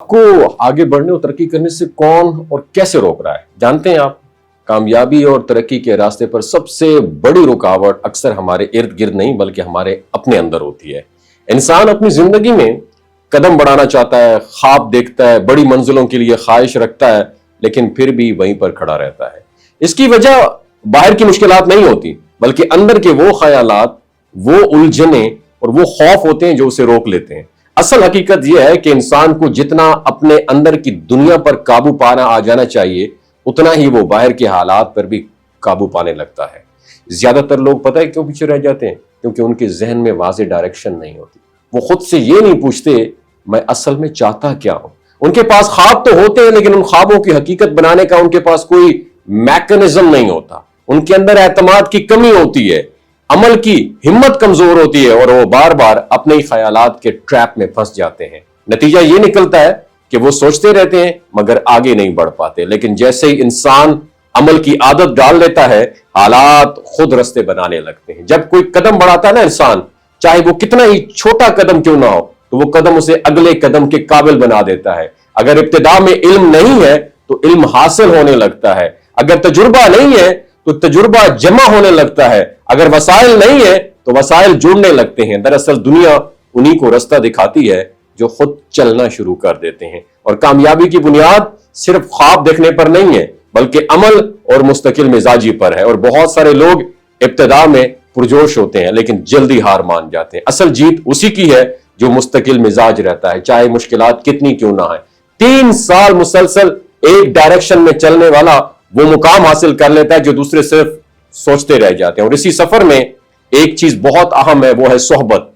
को आगे बढ़ने और तरक्की करने से कौन और कैसे रोक रहा है? जानते हैं आप, कामयाबी और तरक्की के रास्ते पर सबसे बड़ी रुकावट अक्सर हमारे इर्द गिर्द नहीं बल्कि हमारे अपने अंदर होती है। इंसान अपनी जिंदगी में कदम बढ़ाना चाहता है, ख्वाब देखता है, बड़ी मंजिलों के लिए ख्वाहिश रखता है, लेकिन फिर भी वहीं पर खड़ा रहता है। इसकी वजह बाहर की मुश्किलात नहीं होती बल्कि अंदर के वो ख्यालात, वो उलझने और वो खौफ होते हैं जो उसे रोक लेते हैं। असल हकीकत यह है कि इंसान को जितना अपने अंदर की दुनिया पर काबू पाना आ जाना चाहिए, उतना ही वो बाहर के हालात पर भी काबू पाने लगता है। ज्यादातर लोग पता है क्यों पीछे रह जाते हैं? क्योंकि उनके जहन में वाज़ेह डायरेक्शन नहीं होती। वो खुद से ये नहीं पूछते मैं असल में चाहता क्या हूं। उनके पास ख्वाब तो होते हैं लेकिन उन ख्वाबों की हकीकत बनाने का उनके पास कोई मैकेनिज्म नहीं होता। उनके अंदर एतमाद की कमी होती है, अमल की हिम्मत कमजोर होती है और वो बार बार अपने ही ख्यालात के ट्रैप में फंस जाते हैं। नतीजा ये निकलता है कि वो सोचते रहते हैं मगर आगे नहीं बढ़ पाते। लेकिन जैसे ही इंसान अमल की आदत डाल लेता है, हालात खुद रास्ते बनाने लगते हैं। जब कोई कदम बढ़ाता है ना इंसान, चाहे वो कितना ही छोटा कदम क्यों ना हो, तो वो कदम उसे अगले कदम के काबिल बना देता है। अगर इब्तिदा में इल्म नहीं है तो इल्म हासिल होने लगता है। अगर तजुर्बा नहीं है तो तजुर्बा जमा होने लगता है। अगर वसाइल नहीं है तो वसाइल जुड़ने लगते हैं। दरअसल दुनिया उन्हीं को रास्ता दिखाती है जो खुद चलना शुरू कर देते हैं। और कामयाबी की बुनियाद सिर्फ ख्वाब देखने पर नहीं है बल्कि अमल और मुस्तकिल मिजाजी पर है। और बहुत सारे लोग इब्तिदा में पुरजोश होते हैं लेकिन जल्दी हार मान जाते हैं। असल जीत उसी की है जो मुस्तकिल मिजाज रहता है, चाहे मुश्किलात कितनी क्यों ना है। 3 साल मुसलसल एक डायरेक्शन में चलने वाला वो मुकाम हासिल कर लेता है जो दूसरे सिर्फ सोचते रह जाते हैं। और इसी सफर में एक चीज बहुत अहम है, वो है सोहबत।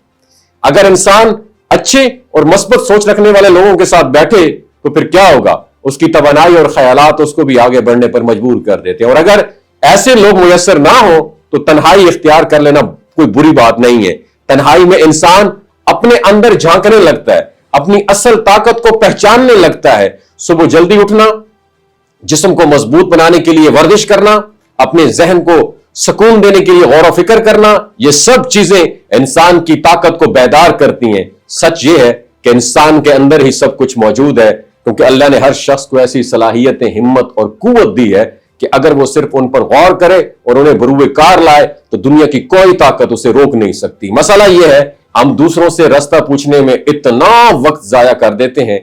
अगर इंसान अच्छे और मस्बत सोच रखने वाले लोगों के साथ बैठे तो फिर क्या होगा, उसकी तवानाई और ख्यालात उसको भी आगे बढ़ने पर मजबूर कर देते हैं। और अगर ऐसे लोग मुयस्सर ना हो तो तन्हाई इख्तियार कर लेना कोई बुरी बात नहीं है। तन्हाई में इंसान अपने अंदर झांकने लगता है, अपनी असल ताकत को पहचानने लगता है। सुबह जल्दी उठना, जिस्म को मजबूत बनाने के लिए वर्जिश करना, अपने जहन को सुकून देने के लिए गौर व फिक्र करना, ये सब चीजें इंसान की ताकत को बेदार करती हैं। सच ये है कि इंसान के अंदर ही सब कुछ मौजूद है, क्योंकि अल्लाह ने हर शख्स को ऐसी सलाहियतें, हिम्मत और कुव्वत दी है कि अगर वो सिर्फ उन पर गौर करे और उन्हें बरूए कार लाए तो दुनिया की कोई ताकत उसे रोक नहीं सकती। मसला यह है, हम दूसरों से रास्ता पूछने में इतना वक्त जाया कर देते हैं,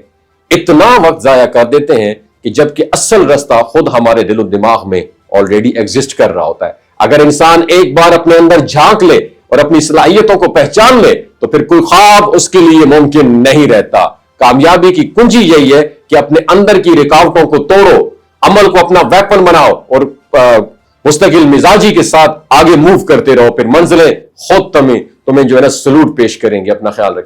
इतना वक्त जाया कर देते हैं कि जबकि असल रास्ता खुद हमारे दिलो दिमाग में ऑलरेडी एग्जिस्ट कर रहा होता है। अगर इंसान एक बार अपने अंदर झांक ले और अपनी सलाहियतों को पहचान ले तो फिर कोई ख्वाब उसके लिए मुमकिन नहीं रहता। कामयाबी की कुंजी यही है कि अपने अंदर की रुकावटों को तोड़ो, अमल को अपना वेपन बनाओ और मुस्तकिल मिजाजी के साथ आगे मूव करते रहो। फिर मंजिलें खुद तुम्हें जो है ना सलूट पेश करेंगे। अपना ख्याल रखिए।